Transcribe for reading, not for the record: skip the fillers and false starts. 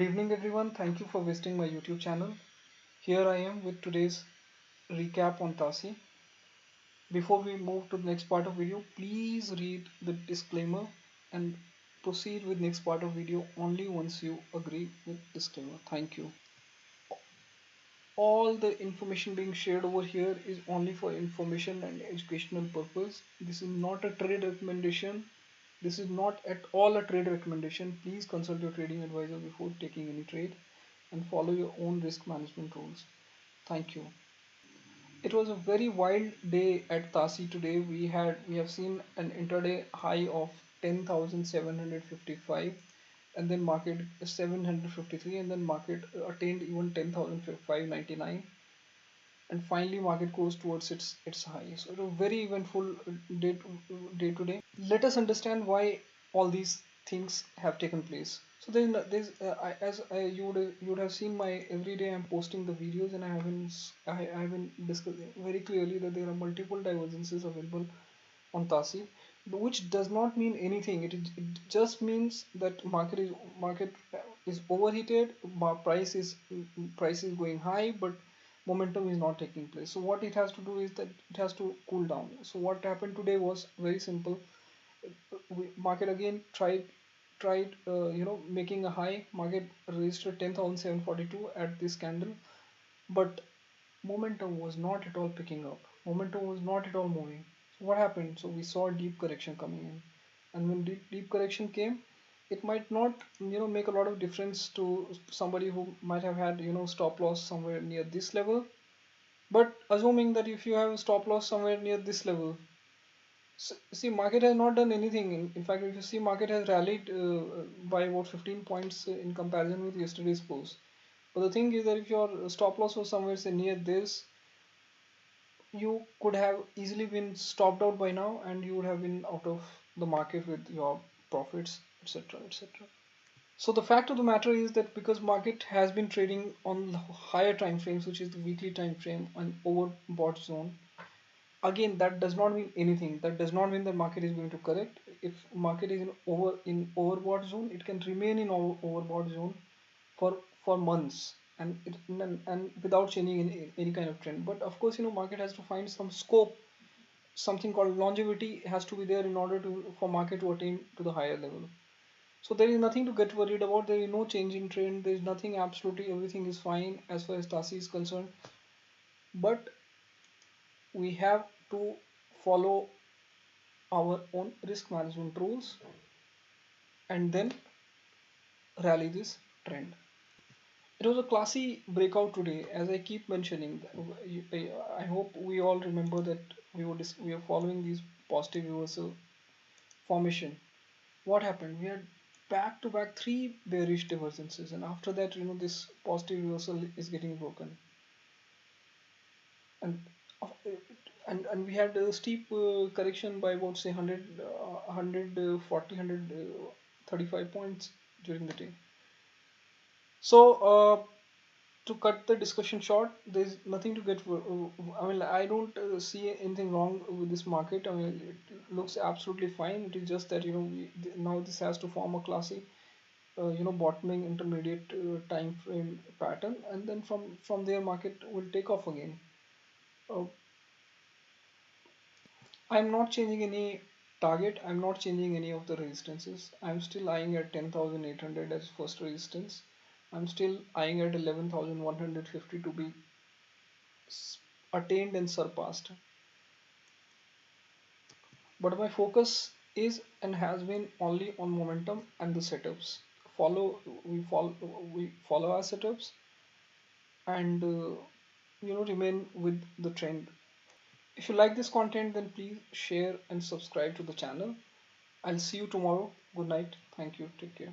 Good evening everyone, thank you for visiting my YouTube channel. Here I am with today's recap on TASI. Before we move to the next part of video, please read the disclaimer and proceed with next part of video only once you agree with disclaimer. Thank you. All the information being shared over here is only for information and educational purpose. This is not a trade recommendation. This is not at all a trade recommendation. Please consult your trading advisor before taking any trade and follow your own risk management rules. Thank you. It was a very wild day at TASI today. We have seen an intraday high of 10,755 and then market 753 and then market attained even 10,599 and finally market goes towards its high. So it was a very eventful day today. Let us understand why all these things have taken place. So you would have seen my every day I'm posting the videos and I have been discussing very clearly that there are multiple divergences available on TASI, which does not mean anything. It just means that market is overheated, price is going high, but momentum is not taking place. So what it has to do is that it has to cool down. So what happened today was very simple. Market again tried making a high. Market registered 10,742 at this candle, but momentum was not at all picking up. Momentum was not at all moving. So what happened? So we saw a deep correction coming in, and when deep correction came, it might not make a lot of difference to somebody who might have had stop loss somewhere near this level. But assuming that if you have a stop loss somewhere near this level, see, market has not done anything. In fact, if you see, market has rallied by about 15 points in comparison with yesterday's close. But the thing is that if your stop loss was somewhere say near this, you could have easily been stopped out by now and you would have been out of the market with your profits, etc., etc. So the fact of the matter is that because market has been trading on higher time frames, which is the weekly time frame, an overbought zone, again that does not mean anything. That does not mean the market is going to correct. If market is in overbought zone, it can remain in overbought zone for months and without changing any kind of trend. But of course, market has to find some scope. Something called longevity has to be there in order to for market to attain to the higher level. So there is nothing to get worried about. There is no change in trend. There is nothing, absolutely everything is fine as far as TASI is concerned. But we have to follow our own risk management rules and then rally this trend. It was a classy breakout today, as I keep mentioning. I hope we all remember that we are following these positive reversal formation. What happened? We had back to back three bearish divergences, and after that, this positive reversal is getting broken, and uh, and we had a steep correction by about say 135 points during the day. So to cut the discussion short, there's nothing to get. I mean, I don't see anything wrong with this market. I mean, it looks absolutely fine. It is just that now this has to form a classy, bottoming intermediate time frame pattern, and then from there market will take off again. Uh, I'm not changing any target. I'm not changing any of the resistances. I'm still eyeing at 10,800 as first resistance. I'm still eyeing at 11,150 to be attained and surpassed. But my focus is and has been only on momentum and the setups. We follow our setups and remain with the trend. If you like this content, then please share and subscribe to the channel. I'll see you tomorrow. Good night. Thank you. Take care.